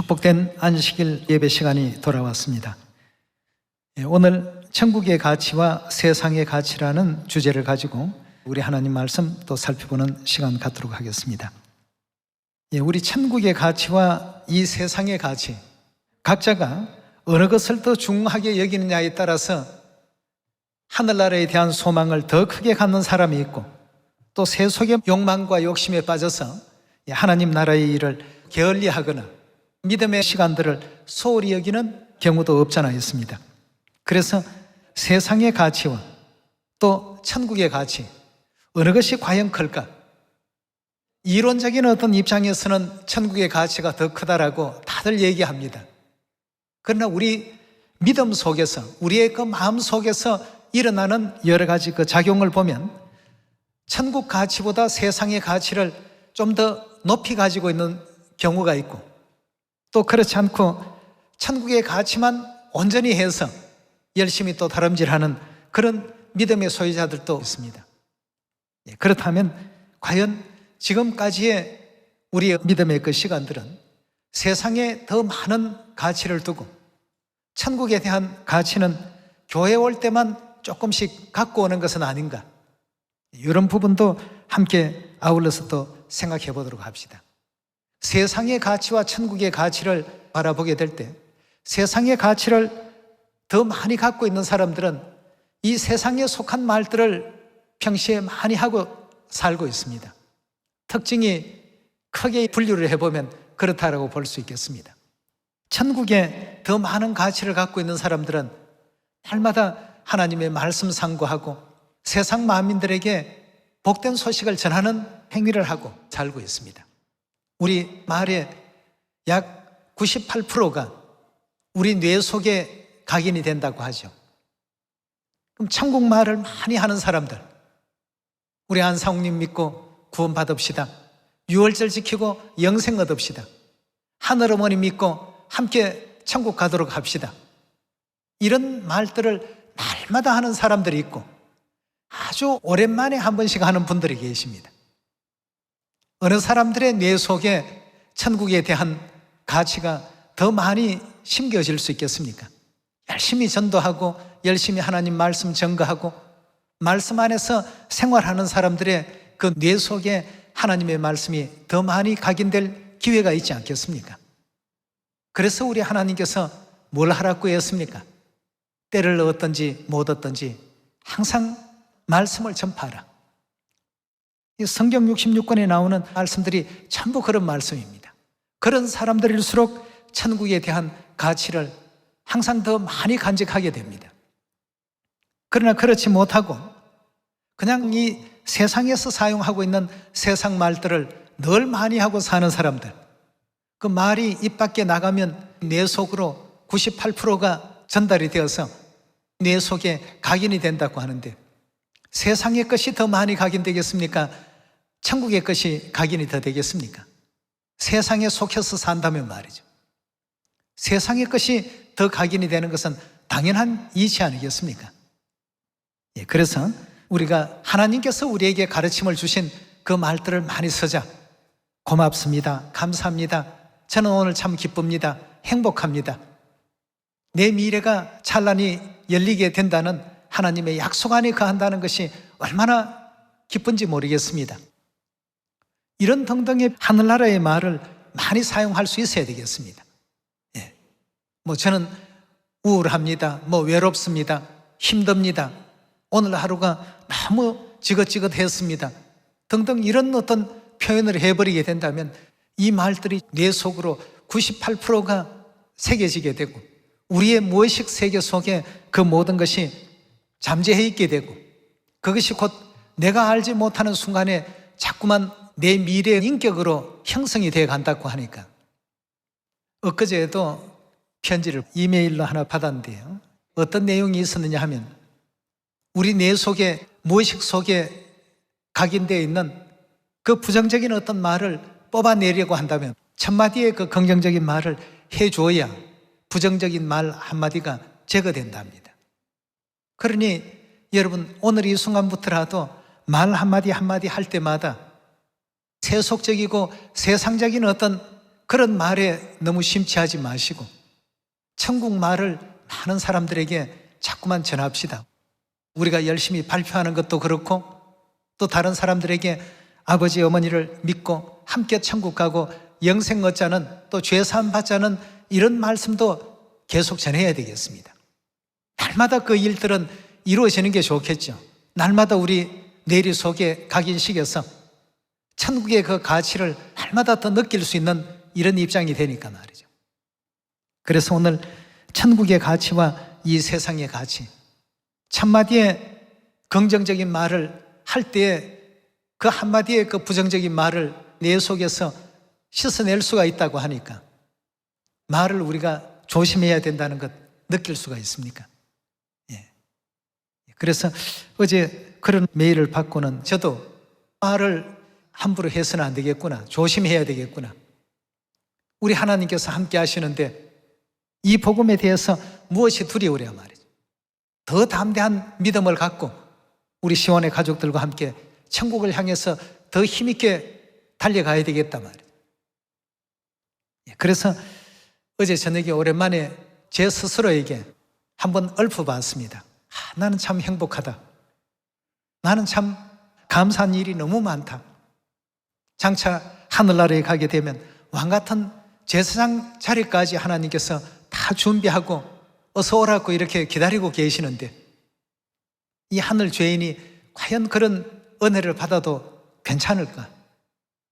축복된 안식일 예배 시간이 돌아왔습니다. 오늘 천국의 가치와 세상의 가치라는 주제를 가지고 우리 하나님 말씀 또 살펴보는 시간 갖도록 하겠습니다. 우리 천국의 가치와 이 세상의 가치, 각자가 어느 것을 더 중요하게 여기느냐에 따라서 하늘나라에 대한 소망을 더 크게 갖는 사람이 있고, 또 세속의 욕망과 욕심에 빠져서 하나님 나라의 일을 게을리하거나 믿음의 시간들을 소홀히 여기는 경우도 없잖아 있습니다. 그래서 세상의 가치와 또 천국의 가치, 어느 것이 과연 클까? 이론적인 어떤 입장에서는 천국의 가치가 더 크다라고 다들 얘기합니다. 그러나 우리 믿음 속에서, 우리의 그 마음 속에서 일어나는 여러 가지 그 작용을 보면 천국 가치보다 세상의 가치를 좀 더 높이 가지고 있는 경우가 있고, 또 그렇지 않고 천국의 가치만 온전히 해서 열심히 또 다름질하는 그런 믿음의 소유자들도 있습니다. 그렇다면 과연 지금까지의 우리의 믿음의 그 시간들은 세상에 더 많은 가치를 두고 천국에 대한 가치는 교회 올 때만 조금씩 갖고 오는 것은 아닌가? 이런 부분도 함께 아울러서 또 생각해 보도록 합시다. 세상의 가치와 천국의 가치를 바라보게 될 때 세상의 가치를 더 많이 갖고 있는 사람들은 이 세상에 속한 말들을 평시에 많이 하고 살고 있습니다. 특징이 크게 분류를 해보면 그렇다라고 볼 수 있겠습니다. 천국에 더 많은 가치를 갖고 있는 사람들은 날마다 하나님의 말씀 상고하고 세상 만민들에게 복된 소식을 전하는 행위를 하고 살고 있습니다. 우리 말의 약 98%가 우리 뇌 속에 각인이 된다고 하죠. 그럼 천국 말을 많이 하는 사람들, 우리 안상욱님 믿고 구원 받읍시다, 유월절 지키고 영생 얻읍시다, 하늘어머니 믿고 함께 천국 가도록 합시다, 이런 말들을 날마다 하는 사람들이 있고 아주 오랜만에 한 번씩 하는 분들이 계십니다. 어느 사람들의 뇌 속에 천국에 대한 가치가 더 많이 심겨질 수 있겠습니까? 열심히 전도하고 열심히 하나님 말씀 전거하고 말씀 안에서 생활하는 사람들의 그 뇌 속에 하나님의 말씀이 더 많이 각인될 기회가 있지 않겠습니까? 그래서 우리 하나님께서 뭘 하라고 했습니까? 때를 얻든지 못 얻든지 항상 말씀을 전파하라. 이 성경 66권에 나오는 말씀들이 전부 그런 말씀입니다. 그런 사람들일수록 천국에 대한 가치를 항상 더 많이 간직하게 됩니다. 그러나 그렇지 못하고 그냥 이 세상에서 사용하고 있는 세상 말들을 늘 많이 하고 사는 사람들, 그 말이 입 밖에 나가면 뇌 속으로 98%가 전달이 되어서 뇌 속에 각인이 된다고 하는데, 세상의 것이 더 많이 각인되겠습니까? 천국의 것이 각인이 더 되겠습니까? 세상에 속해서 산다면 말이죠. 세상의 것이 더 각인이 되는 것은 당연한 이치 아니겠습니까? 그래서 우리가 하나님께서 우리에게 가르침을 주신 그 말들을 많이 쓰자. 고맙습니다, 감사합니다, 저는 오늘 참 기쁩니다, 행복합니다, 내 미래가 찬란히 열리게 된다는 하나님의 약속 안에 거한다는 것이 얼마나 기쁜지 모르겠습니다. 이런 등등의 하늘나라의 말을 많이 사용할 수 있어야 되겠습니다. 저는 우울합니다, 외롭습니다, 힘듭니다, 오늘 하루가 너무 지긋지긋했습니다 등등 이런 어떤 표현을 해버리게 된다면 이 말들이 뇌 속으로 98%가 새겨지게 되고 우리의 무의식 세계 속에 그 모든 것이 잠재해 있게 되고, 그것이 곧 내가 알지 못하는 순간에 자꾸만 내 미래의 인격으로 형성이 되어 간다고 하니까, 엊그제에도 편지를 이메일로 하나 받았는데요, 어떤 내용이 있었느냐 하면 우리 뇌 속에, 무의식 속에 각인되어 있는 그 부정적인 어떤 말을 뽑아내려고 한다면 첫 마디의 그 긍정적인 말을 해줘야 부정적인 말 한마디가 제거된답니다. 그러니 여러분, 오늘 이 순간부터라도 말 한마디 한마디 할 때마다 세속적이고 세상적인 어떤 그런 말에 너무 심취하지 마시고 천국 말을 많은 사람들에게 자꾸만 전합시다. 우리가 열심히 발표하는 것도 그렇고 또 다른 사람들에게 아버지 어머니를 믿고 함께 천국 가고 영생 얻자는 또 죄사함 받자는 이런 말씀도 계속 전해야 되겠습니다. 날마다 그 일들은 이루어지는 게 좋겠죠. 날마다 우리 뇌리 속에 각인식에서 천국의 그 가치를 날마다 더 느낄 수 있는 이런 입장이 되니까 말이죠. 그래서 오늘 천국의 가치와 이 세상의 가치, 첫마디의 긍정적인 말을 할 때에 그 한마디의 그 부정적인 말을 내 속에서 씻어낼 수가 있다고 하니까 말을 우리가 조심해야 된다는 것 느낄 수가 있습니까? 예. 그래서 어제 그런 메일을 받고는 저도 말을 함부로 해서는 안 되겠구나, 조심해야 되겠구나. 우리 하나님께서 함께 하시는데 이 복음에 대해서 무엇이 두려우랴 말이죠. 더 담대한 믿음을 갖고 우리 시원의 가족들과 함께 천국을 향해서 더 힘있게 달려가야 되겠다 말이에요. 그래서 어제 저녁에 오랜만에 제 스스로에게 한번 읊어봤습니다. 나는 참 행복하다. 나는 참 감사한 일이 너무 많다. 장차 하늘나라에 가게 되면 왕같은 제사장 자리까지 하나님께서 다 준비하고 어서 오라고 이렇게 기다리고 계시는데 이 하늘 죄인이 과연 그런 은혜를 받아도 괜찮을까?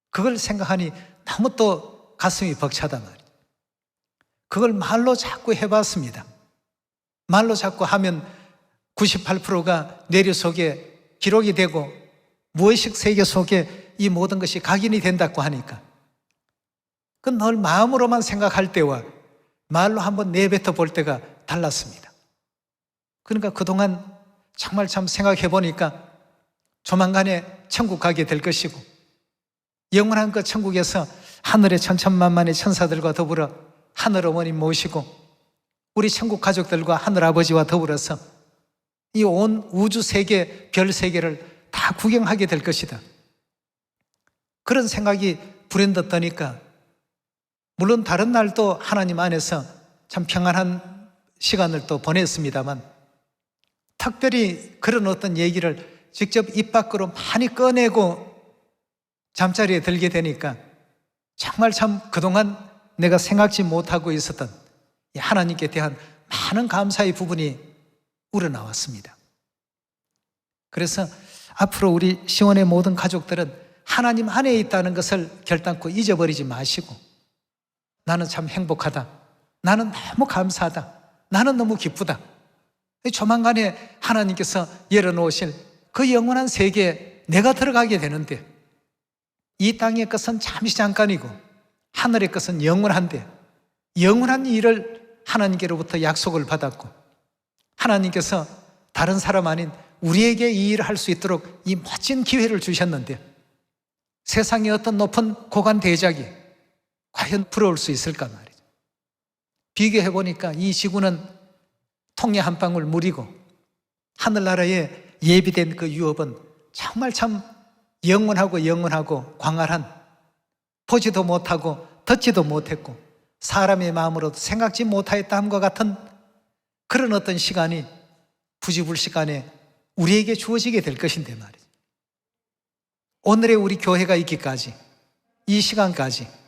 그걸 생각하니 너무 또 가슴이 벅차단 말이에요. 그걸 말로 자꾸 해봤습니다. 말로 자꾸 하면 98%가 뇌리 속에 기록이 되고 무의식 세계 속에 이 모든 것이 각인이 된다고 하니까 그 늘 마음으로만 생각할 때와 말로 한번 내뱉어 볼 때가 달랐습니다. 그러니까 그동안 정말 참 생각해 보니까 조만간에 천국 가게 될 것이고 영원한 그 천국에서 하늘의 천천만만의 천사들과 더불어 하늘 어머님 모시고 우리 천국 가족들과 하늘 아버지와 더불어서 이 온 우주 세계, 별 세계를 다 구경하게 될 것이다. 그런 생각이 불현듯 드니까 물론 다른 날도 하나님 안에서 참 평안한 시간을 또 보냈습니다만 특별히 그런 어떤 얘기를 직접 입 밖으로 많이 꺼내고 잠자리에 들게 되니까 정말 참 그동안 내가 생각지 못하고 있었던 하나님께 대한 많은 감사의 부분이 우러나왔습니다. 그래서 앞으로 우리 시원의 모든 가족들은 하나님 안에 있다는 것을 결단코 잊어버리지 마시고 나는 참 행복하다. 나는 너무 감사하다. 나는 너무 기쁘다. 조만간에 하나님께서 열어놓으실 그 영원한 세계에 내가 들어가게 되는데 이 땅의 것은 잠시 잠깐이고 하늘의 것은 영원한데 영원한 일을 하나님께로부터 약속을 받았고 하나님께서 다른 사람 아닌 우리에게 이 일을 할 수 있도록 이 멋진 기회를 주셨는데 세상의 어떤 높은 고관 대작이 과연 부러울 수 있을까 말이죠. 비교해 보니까 이 지구는 통에 한 방울 물이고 하늘나라에 예비된 그 유업은 정말 참 영원하고 광활한 보지도 못하고 듣지도 못했고 사람의 마음으로도 생각지 못하였다함과 같은 그런 어떤 시간이 부지불식간에 우리에게 주어지게 될 것인데 말이죠. 오늘의 우리 교회가 있기까지 이 시간까지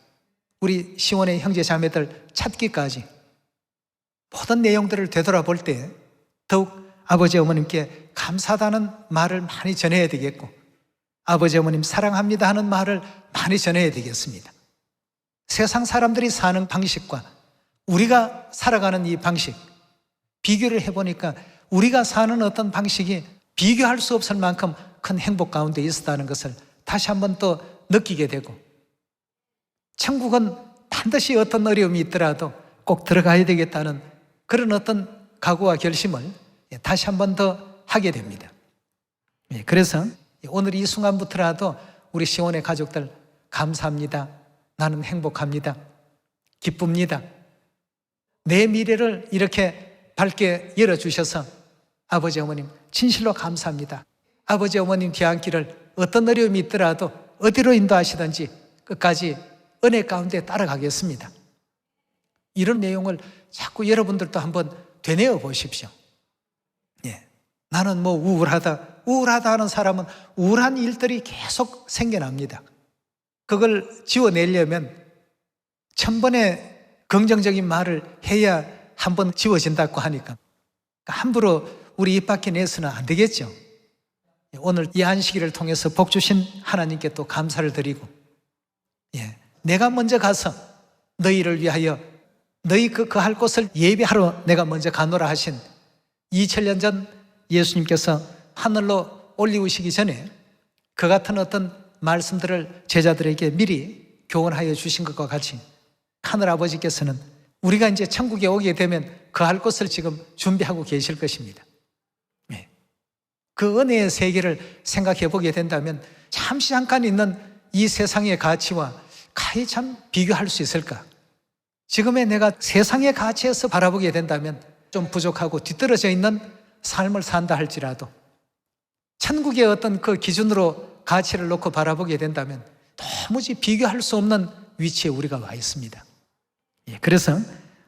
우리 시원의 형제 자매들 찾기까지 모든 내용들을 되돌아볼 때 더욱 아버지 어머님께 감사하다는 말을 많이 전해야 되겠고 아버지 어머님 사랑합니다 하는 말을 많이 전해야 되겠습니다. 세상 사람들이 사는 방식과 우리가 살아가는 이 방식 비교를 해보니까 우리가 사는 어떤 방식이 비교할 수 없을 만큼 큰 행복 가운데 있었다는 것을 다시 한번 또 느끼게 되고 천국은 반드시 어떤 어려움이 있더라도 꼭 들어가야 되겠다는 그런 어떤 각오와 결심을 다시 한번 더 하게 됩니다. 그래서 오늘 이 순간부터라도 우리 시원의 가족들 감사합니다. 나는 행복합니다. 기쁩니다. 내 미래를 이렇게 밝게 열어주셔서 아버지 어머님 진실로 감사합니다. 아버지 어머님 뒤안길을 어떤 어려움이 있더라도 어디로 인도하시든지 끝까지 은혜 가운데 따라가겠습니다. 이런 내용을 자꾸 여러분들도 한번 되뇌어 보십시오. 예. 나는 뭐 우울하다 하는 사람은 우울한 일들이 계속 생겨납니다. 그걸 지워내려면 1000번의 긍정적인 말을 해야 한번 지워진다고 하니까 함부로 우리 입 밖에 내서는 안 되겠죠. 오늘 이 안식일을 통해서 복 주신 하나님께 또 감사를 드리고, 내가 먼저 가서 너희를 위하여 너희 그 할 곳을 예비하러 내가 먼저 가노라 하신 2000년 전 예수님께서 하늘로 올리우시기 전에 그 같은 어떤 말씀들을 제자들에게 미리 교훈하여 주신 것과 같이 하늘 아버지께서는 우리가 이제 천국에 오게 되면 그 할 곳을 지금 준비하고 계실 것입니다. 그 은혜의 세계를 생각해 보게 된다면 잠깐 있는 이 세상의 가치와 가히 참 비교할 수 있을까? 지금의 내가 세상의 가치에서 바라보게 된다면 좀 부족하고 뒤떨어져 있는 삶을 산다 할지라도 천국의 어떤 그 기준으로 가치를 놓고 바라보게 된다면 도무지 비교할 수 없는 위치에 우리가 와 있습니다. 그래서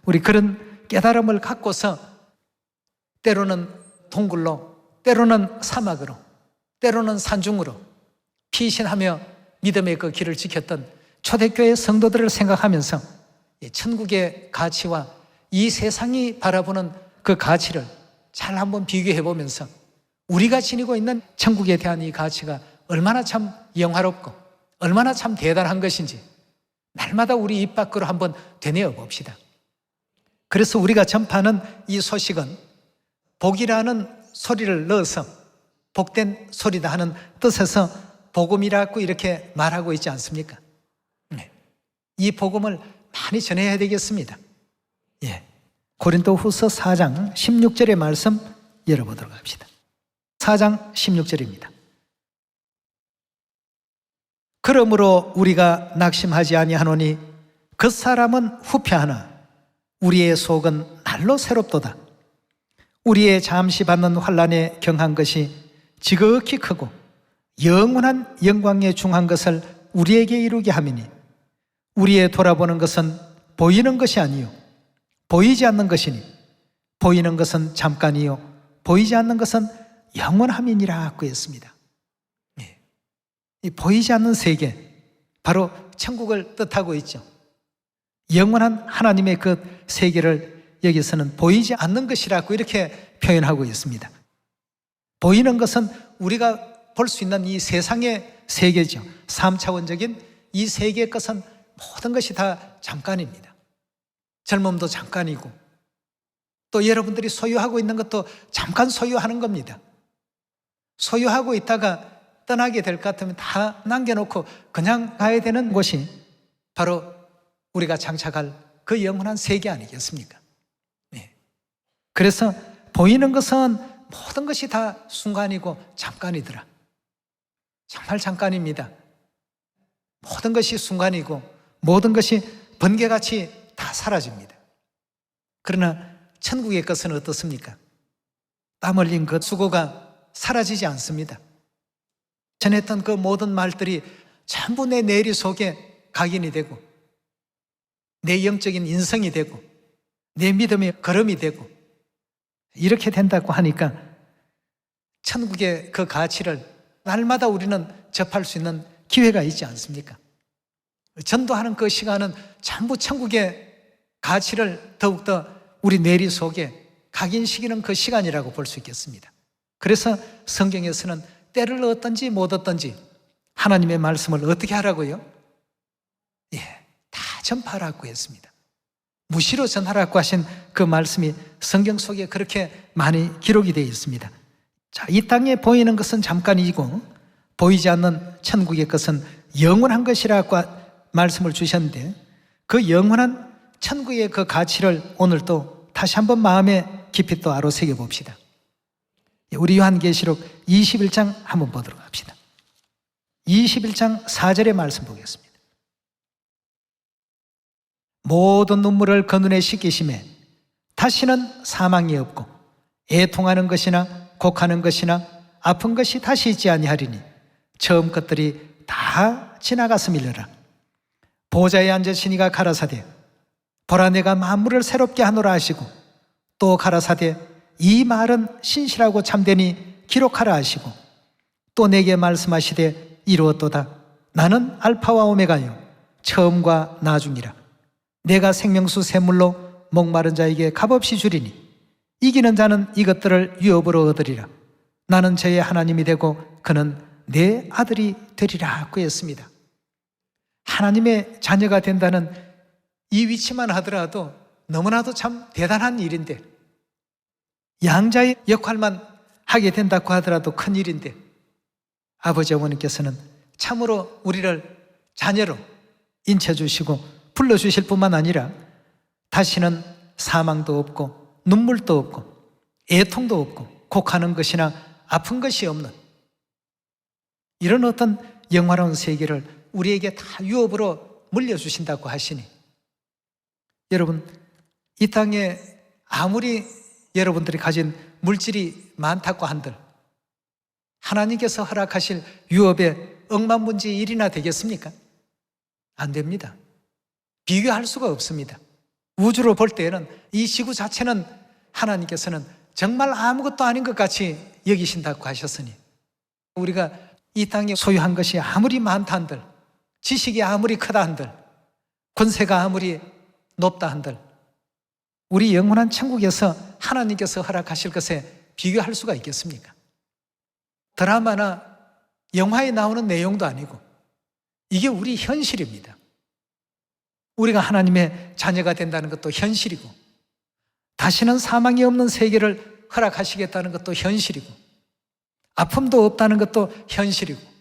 우리 그런 깨달음을 갖고서 때로는 동굴로, 때로는 사막으로, 때로는 산중으로 피신하며 믿음의 그 길을 지켰던 초대교회 성도들을 생각하면서 천국의 가치와 이 세상이 바라보는 그 가치를 잘 한번 비교해 보면서 우리가 지니고 있는 천국에 대한 이 가치가 얼마나 참 영화롭고 얼마나 참 대단한 것인지 날마다 우리 입 밖으로 한번 되뇌어 봅시다. 그래서 우리가 전파하는 이 소식은 복이라는 소리를 넣어서 복된 소리다 하는 뜻에서 복음이라고 이렇게 말하고 있지 않습니까? 이 복음을 많이 전해야 되겠습니다. 고린도후서 4장 16절의 말씀 열어보도록 합시다. 4장 16절입니다. 그러므로 우리가 낙심하지 아니하노니 그 사람은 후패하나 우리의 속은 날로 새롭도다. 우리의 잠시 받는 환난에 경한 것이 지극히 크고 영원한 영광에 중한 것을 우리에게 이루게 함이니 우리의 돌아보는 것은 보이는 것이 아니요 보이지 않는 것이니 보이는 것은 잠깐이요 보이지 않는 것은 영원함이니라고 했습니다. 이 보이지 않는 세계, 바로 천국을 뜻하고 있죠. 영원한 하나님의 그 세계를 여기서는 보이지 않는 것이라고 이렇게 표현하고 있습니다. 보이는 것은 우리가 볼 수 있는 이 세상의 세계죠. 3차원적인 이 세계의 것은 모든 것이 다 잠깐입니다. 젊음도 잠깐이고 또 여러분들이 소유하고 있는 것도 잠깐 소유하는 겁니다. 소유하고 있다가 떠나게 될 것 같으면 다 남겨놓고 그냥 가야 되는 곳이 바로 우리가 장착할 그 영원한 세계 아니겠습니까? 그래서 보이는 것은 모든 것이 다 순간이고 잠깐이더라. 정말 잠깐입니다. 모든 것이 순간이고 모든 것이 번개같이 다 사라집니다. 그러나 천국의 것은 어떻습니까? 땀 흘린 그 수고가 사라지지 않습니다. 전했던 그 모든 말들이 전부 내 내리 속에 각인이 되고 내 영적인 인성이 되고 내 믿음의 걸음이 되고 이렇게 된다고 하니까 천국의 그 가치를 날마다 우리는 접할 수 있는 기회가 있지 않습니까? 전도하는 그 시간은 전부 천국의 가치를 더욱더 우리 내리 속에 각인시키는 그 시간이라고 볼 수 있겠습니다. 그래서 성경에서는 때를 얻든지 못 얻든지 하나님의 말씀을 어떻게 하라고요? 다 전파하라고 했습니다. 무시로 전하라고 하신 그 말씀이 성경 속에 그렇게 많이 기록이 되어 있습니다. 자, 이 땅에 보이는 것은 잠깐이고 보이지 않는 천국의 것은 영원한 것이라고 말씀을 주셨는데 그 영원한 천국의 그 가치를 오늘 또 다시 한번 마음에 깊이 또 아로새겨 봅시다. 우리 요한계시록 21장 한번 보도록 합시다. 21장 4절의 말씀 보겠습니다. 모든 눈물을 그 눈에 씻기심에 다시는 사망이 없고 애통하는 것이나 곡하는 것이나 아픈 것이 다시 있지 아니하리니 처음 것들이 다 지나갔음이니라. 보좌에 앉으시니가 가라사대 보라 내가 만물을 새롭게 하노라 하시고 또 가라사대 이 말은 신실하고 참되니 기록하라 하시고 또 내게 말씀하시되 이루었도다. 나는 알파와 오메가요 처음과 나중이라. 내가 생명수 샘물로 목마른 자에게 값없이 주리니 이기는 자는 이것들을 유업으로 얻으리라. 나는 저의 하나님이 되고 그는 내 아들이 되리라 하였습니다. 하나님의 자녀가 된다는 이 위치만 하더라도 너무나도 참 대단한 일인데, 양자의 역할만 하게 된다고 하더라도 큰 일인데, 아버지 어머니께서는 참으로 우리를 자녀로 인쳐주시고 불러주실 뿐만 아니라 다시는 사망도 없고 눈물도 없고 애통도 없고 곡하는 것이나 아픈 것이 없는 이런 어떤 영화로운 세계를 우리에게 다 유업으로 물려주신다고 하시니, 여러분, 이 땅에 아무리 여러분들이 가진 물질이 많다고 한들 하나님께서 허락하실 유업의 억만분지 1이나 되겠습니까? 안 됩니다. 비교할 수가 없습니다. 우주로 볼 때에는 이 지구 자체는 하나님께서는 정말 아무것도 아닌 것 같이 여기신다고 하셨으니, 우리가 이 땅에 소유한 것이 아무리 많다 한들, 지식이 아무리 크다 한들, 권세가 아무리 높다 한들, 우리 영원한 천국에서 하나님께서 허락하실 것에 비교할 수가 있겠습니까? 드라마나 영화에 나오는 내용도 아니고 이게 우리 현실입니다. 우리가 하나님의 자녀가 된다는 것도 현실이고, 다시는 사망이 없는 세계를 허락하시겠다는 것도 현실이고, 아픔도 없다는 것도 현실이고,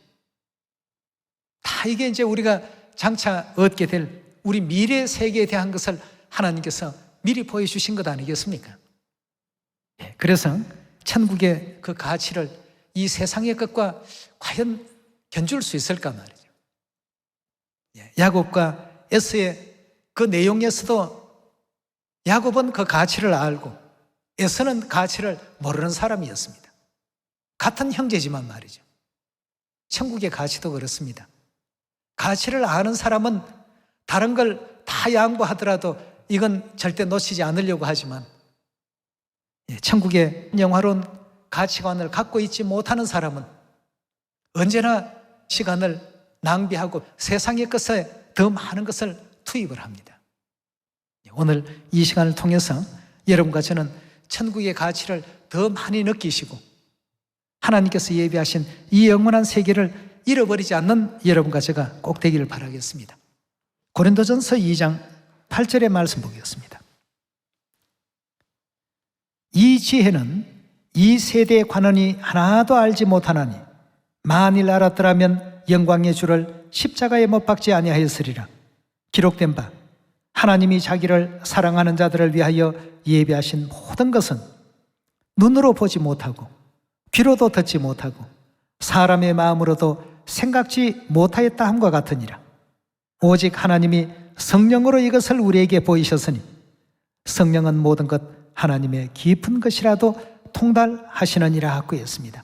다 이게 이제 우리가 장차 얻게 될 우리 미래 세계에 대한 것을 하나님께서 미리 보여주신 것 아니겠습니까? 그래서 천국의 그 가치를 이 세상의 것과 과연 견줄 수 있을까 말이죠. 야곱과 에서의 그 내용에서도 야곱은 그 가치를 알고 에서는 가치를 모르는 사람이었습니다. 같은 형제지만 말이죠. 천국의 가치도 그렇습니다. 가치를 아는 사람은 다른 걸 다 양보하더라도 이건 절대 놓치지 않으려고 하지만, 천국의 영화로운 가치관을 갖고 있지 못하는 사람은 언제나 시간을 낭비하고 세상의 것에 더 많은 것을 투입을 합니다. 오늘 이 시간을 통해서 여러분과 저는 천국의 가치를 더 많이 느끼시고 하나님께서 예비하신 이 영원한 세계를 잃어버리지 않는 여러분과 제가 꼭 되기를 바라겠습니다. 고린도전서 2장 8절의 말씀 보겠습니다. 이 지혜는 이 세대의 관원이 하나도 알지 못하나니 만일 알았더라면 영광의 주를 십자가에 못 박지 아니하였으리라. 기록된 바 하나님이 자기를 사랑하는 자들을 위하여 예비하신 모든 것은 눈으로 보지 못하고 귀로도 듣지 못하고 사람의 마음으로도 생각지 못하였다 함과 같으니라. 오직 하나님이 성령으로 이것을 우리에게 보이셨으니 성령은 모든 것 하나님의 깊은 것이라도 통달하시느니라 하고 했습니다.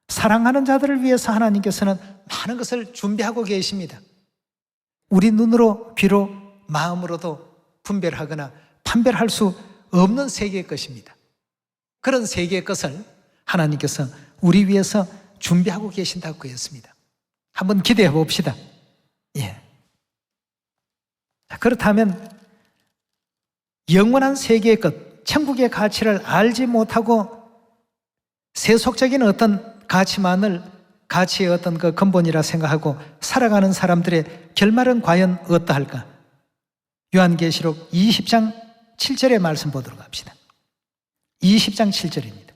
사랑하는 자들을 위해서 하나님께서는 많은 것을 준비하고 계십니다. 우리 눈으로 귀로 마음으로도 분별하거나 판별할 수 없는 세계의 것입니다. 그런 세계의 것을 하나님께서 우리 위해서 준비하고 계신다고 했습니다. 한번 기대해 봅시다. 그렇다면 영원한 세계의 것, 천국의 가치를 알지 못하고 세속적인 어떤 가치의 어떤 그 근본이라 생각하고 살아가는 사람들의 결말은 과연 어떠할까? 요한계시록 20장 7절의 말씀 보도록 합시다. 20장 7절입니다.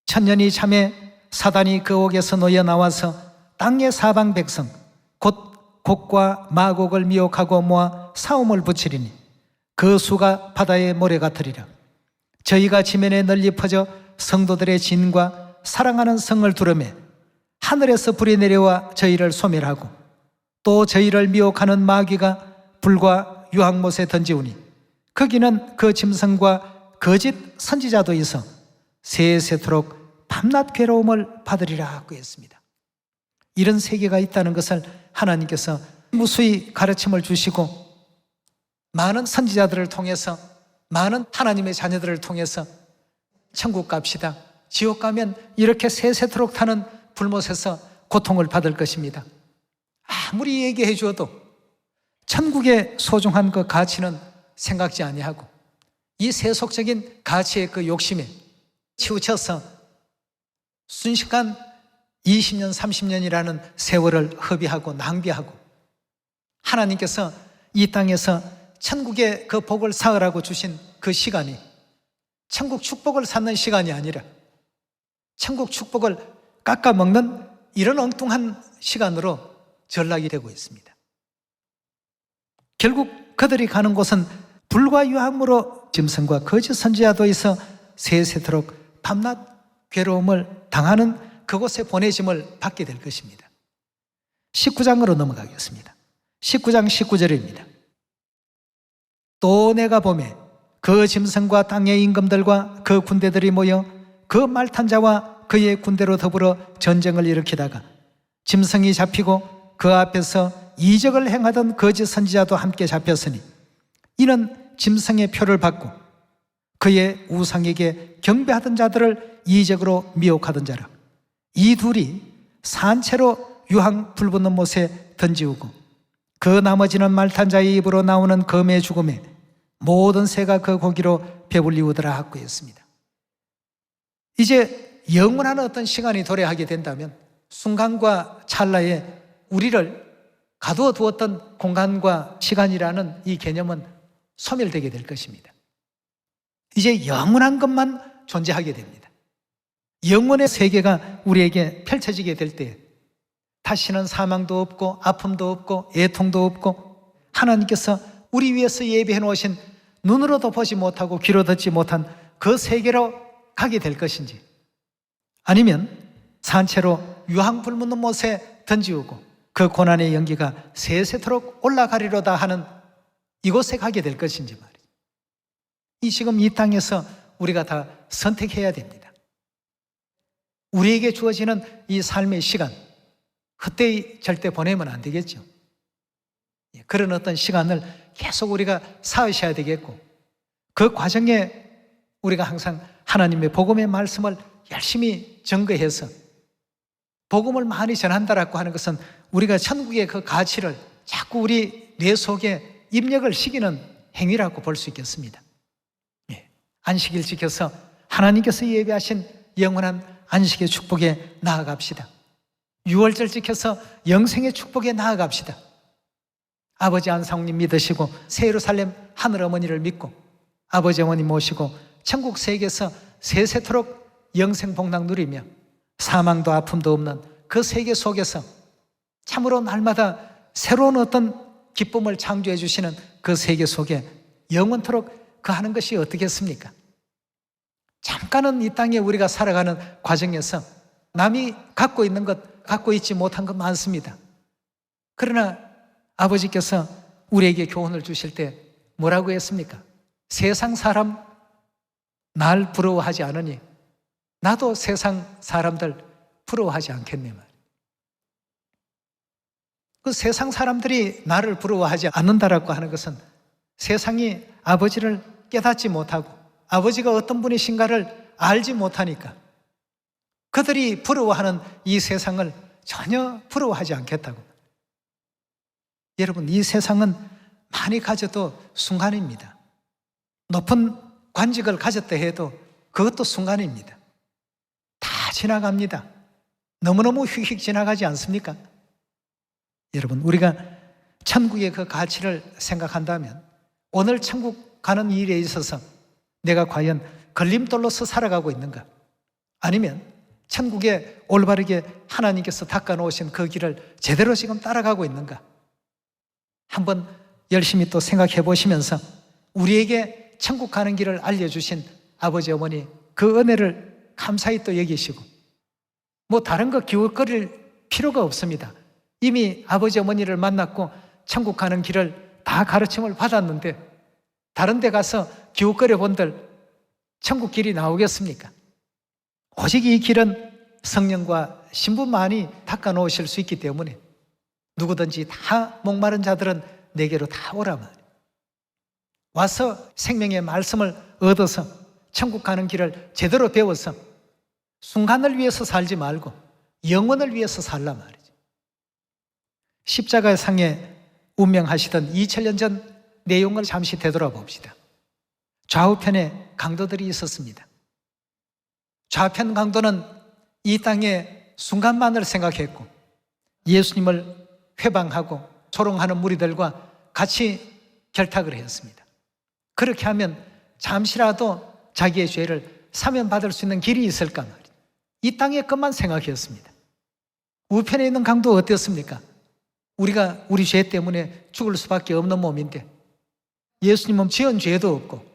천년이 참에 사단이 그 옥에서 놓여 나와서 땅의 사방 백성 곧 곡과 마곡을 미혹하고 모아 싸움을 붙이리니 그 수가 바다의 모래 같으리라. 저희가 지면에 널리 퍼져 성도들의 진과 사랑하는 성을 두르매 하늘에서 불이 내려와 저희를 소멸하고 또 저희를 미혹하는 마귀가 불과 유황못에 던지우니 거기는 그 짐승과 거짓 선지자도 있어 세세토록 밤낮 괴로움을 받으리라 하고 했습니다. 이런 세계가 있다는 것을 하나님께서 무수히 가르침을 주시고 많은 선지자들을 통해서 많은 하나님의 자녀들을 통해서 천국 갑시다, 지옥 가면 이렇게 세세토록 타는 불못에서 고통을 받을 것입니다. 아무리 얘기해 주어도 천국의 소중한 그 가치는 생각지 아니하고 이 세속적인 가치의 그 욕심에 치우쳐서 순식간 20년, 30년이라는 세월을 허비하고 낭비하고 하나님께서 이 땅에서 천국의 그 복을 쌓으라고 주신 그 시간이 천국 축복을 쌓는 시간이 아니라 천국 축복을 깎아먹는 이런 엉뚱한 시간으로 전락이 되고 있습니다. 결국 그들이 가는 곳은 불과 유황으로 짐승과 거짓 선지자도 있어 세세토록 밤낮 괴로움을 당하는 그곳에 보내짐을 받게 될 것입니다. 19장으로 넘어가겠습니다. 19장 19절입니다. 또 내가 보매 그 짐승과 땅의 임금들과 그 군대들이 모여 그 말탄 자와 그의 군대로 더불어 전쟁을 일으키다가 짐승이 잡히고 그 앞에서 이적을 행하던 거짓 선지자도 함께 잡혔으니 이는 짐승의 표를 받고 그의 우상에게 경배하던 자들을 이적으로 미혹하던 자라. 이 둘이 산채로 유황 불붙는 못에 던지우고 그 나머지는 말탄 자의 입으로 나오는 검의 죽음에 모든 새가 그 고기로 배불리우더라 하고 했습니다. 이제 영원한 어떤 시간이 도래하게 된다면 순간과 찰나에 우리를 가두어 두었던 공간과 시간이라는 이 개념은 소멸되게 될 것입니다. 이제 영원한 것만 존재하게 됩니다. 영원의 세계가 우리에게 펼쳐지게 될 때 다시는 사망도 없고 아픔도 없고 애통도 없고 하나님께서 우리 위해서 예비해 놓으신 눈으로도 보지 못하고 귀로 듣지 못한 그 세계로 가게 될 것인지 아니면 산채로 유황 불붙는 못에 던지우고 그 고난의 연기가 세세토록 올라가리로다 하는 이곳에 가게 될 것인지 말이죠. 지금 이 땅에서 우리가 다 선택해야 됩니다. 우리에게 주어지는 이 삶의 시간 헛되이 절대 보내면 안 되겠죠. 그런 어떤 시간을 계속 우리가 쌓으셔야 되겠고 그 과정에 우리가 항상 하나님의 복음의 말씀을 열심히 증거해서 복음을 많이 전한다라고 하는 것은 우리가 천국의 그 가치를 자꾸 우리 뇌 속에 입력을 시키는 행위라고 볼 수 있겠습니다. 안식일 지켜서 하나님께서 예배하신 영원한 안식의 축복에 나아갑시다. 유월절 지켜서 영생의 축복에 나아갑시다. 아버지 안상님 믿으시고 새 예루살렘 하늘어머니를 믿고 아버지 어머니 모시고 천국 세계에서 세세토록 영생 복락 누리며 사망도 아픔도 없는 그 세계 속에서 참으로 날마다 새로운 어떤 기쁨을 창조해 주시는 그 세계 속에 영원토록 그 하는 것이 어떻겠습니까? 잠깐은 이 땅에 우리가 살아가는 과정에서 남이 갖고 있는 것, 갖고 있지 못한 것 많습니다. 그러나 아버지께서 우리에게 교훈을 주실 때 뭐라고 했습니까? 세상 사람 날 부러워하지 않으니 나도 세상 사람들 부러워하지 않겠네 말이에요. 그 세상 사람들이 나를 부러워하지 않는다라고 하는 것은 세상이 아버지를 깨닫지 못하고 아버지가 어떤 분이신가를 알지 못하니까 그들이 부러워하는 이 세상을 전혀 부러워하지 않겠다고. 여러분, 이 세상은 많이 가져도 순간입니다. 높은 관직을 가졌다 해도 그것도 순간입니다. 다 지나갑니다. 너무너무 휙휙 지나가지 않습니까? 여러분, 우리가 천국의 그 가치를 생각한다면 오늘 천국 가는 일에 있어서 내가 과연 걸림돌로서 살아가고 있는가? 아니면 천국에 올바르게 하나님께서 닦아놓으신 그 길을 제대로 지금 따라가고 있는가? 한번 열심히 또 생각해 보시면서 우리에게 천국 가는 길을 알려주신 아버지 어머니 그 은혜를 감사히 또 여기시고 뭐 다른 거 기웃거릴 필요가 없습니다. 이미 아버지 어머니를 만났고 천국 가는 길을 다 가르침을 받았는데 다른 데 가서 기웃거려 본들 천국 길이 나오겠습니까? 오직 이 길은 성령과 신부만이 닦아 놓으실 수 있기 때문에 누구든지 다 목마른 자들은 내게로 다 오라 말이에요. 와서 생명의 말씀을 얻어서 천국 가는 길을 제대로 배워서 순간을 위해서 살지 말고 영원을 위해서 살라 말이죠. 십자가의 상에 운명하시던 2000년 전 내용을 잠시 되돌아봅시다. 좌우편에 강도들이 있었습니다. 좌편 강도는 이 땅의 순간만을 생각했고 예수님을 회방하고 조롱하는 무리들과 같이 결탁을 했습니다. 그렇게 하면 잠시라도 자기의 죄를 사면받을 수 있는 길이 있을까 말이에요. 이 땅의 것만 생각했습니다. 우편에 있는 강도 어땠습니까? 우리가 우리 죄 때문에 죽을 수밖에 없는 몸인데 예수님은 지은 죄도 없고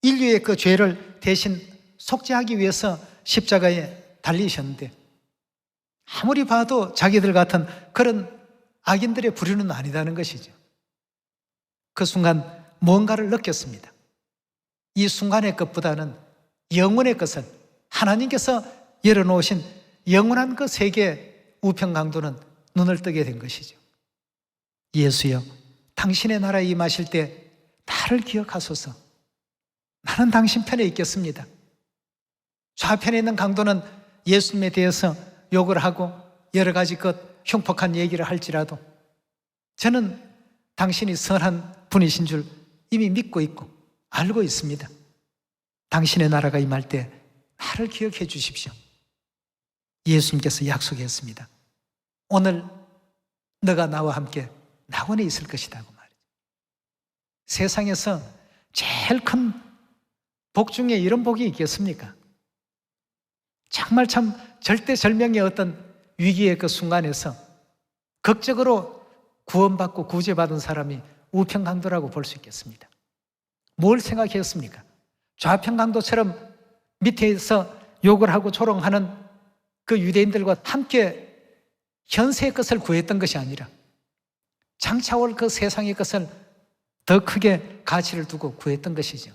인류의 그 죄를 대신 속죄하기 위해서 십자가에 달리셨는데 아무리 봐도 자기들 같은 그런 악인들의 부류는 아니다는 것이죠. 그 순간 뭔가를 느꼈습니다. 이 순간의 것보다는 영원의 것을 하나님께서 열어놓으신 영원한 그 세계 우편 강도는 눈을 뜨게 된 것이죠. 예수여, 당신의 나라에 임하실 때 나를 기억하소서. 나는 당신 편에 있겠습니다. 좌편에 있는 강도는 예수님에 대해서 욕을 하고 여러 가지 것 흉폭한 얘기를 할지라도 저는 당신이 선한 분이신 줄 이미 믿고 있고 알고 있습니다. 당신의 나라가 임할 때 나를 기억해 주십시오. 예수님께서 약속했습니다. 오늘 너가 나와 함께 낙원에 있을 것이라고 말이죠. 세상에서 제일 큰 복 중에 이런 복이 있겠습니까? 정말 참 절대절명의 어떤 위기의 그 순간에서 극적으로 구원받고 구제받은 사람이 우편강도라고 볼 수 있겠습니다. 뭘 생각했습니까? 좌편강도처럼 밑에서 욕을 하고 조롱하는 그 유대인들과 함께 현세의 것을 구했던 것이 아니라 장차 올 그 세상의 것을 더 크게 가치를 두고 구했던 것이죠.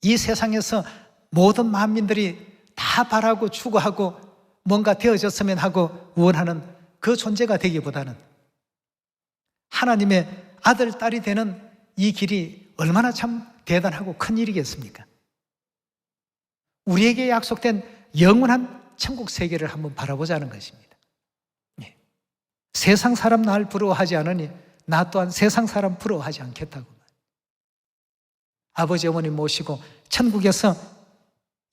이 세상에서 모든 만민들이 다 바라고 추구하고 뭔가 되어졌으면 하고 원하는 그 존재가 되기보다는 하나님의 아들, 딸이 되는 이 길이 얼마나 참 대단하고 큰 일이겠습니까? 우리에게 약속된 영원한 천국 세계를 한번 바라보자는 것입니다. 예. 세상 사람 날 부러워하지 않으니 나 또한 세상 사람 부러워하지 않겠다고. 아버지 어머니 모시고 천국에서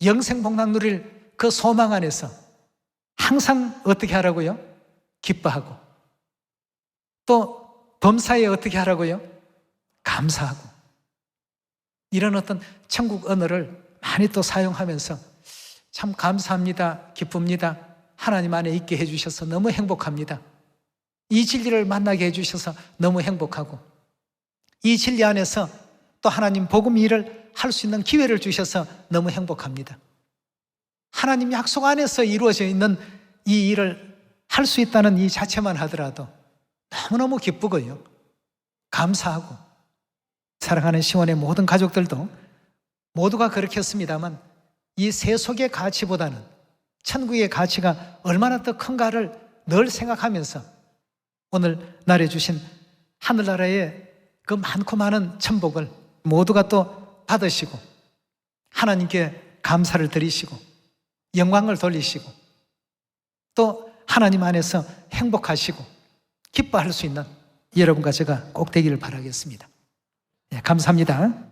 영생복락 누릴 그 소망 안에서 항상 어떻게 하라고요? 기뻐하고 또 범사에 어떻게 하라고요? 감사하고 이런 어떤 천국 언어를 많이 또 사용하면서 참 감사합니다, 기쁩니다, 하나님 안에 있게 해주셔서 너무 행복합니다, 이 진리를 만나게 해주셔서 너무 행복하고 이 진리 안에서 또 하나님 복음 일을 할 수 있는 기회를 주셔서 너무 행복합니다. 하나님 약속 안에서 이루어져 있는 이 일을 할 수 있다는 이 자체만 하더라도 너무너무 기쁘고요, 감사하고 사랑하는 시원의 모든 가족들도 모두가 그렇겠습니다만 이 세속의 가치보다는 천국의 가치가 얼마나 더 큰가를 늘 생각하면서 오늘 날에 주신 하늘나라의 그 많고 많은 천복을 모두가 또 받으시고 하나님께 감사를 드리시고 영광을 돌리시고 또 하나님 안에서 행복하시고 기뻐할 수 있는 여러분과 제가 꼭 되기를 바라겠습니다. 네, 감사합니다.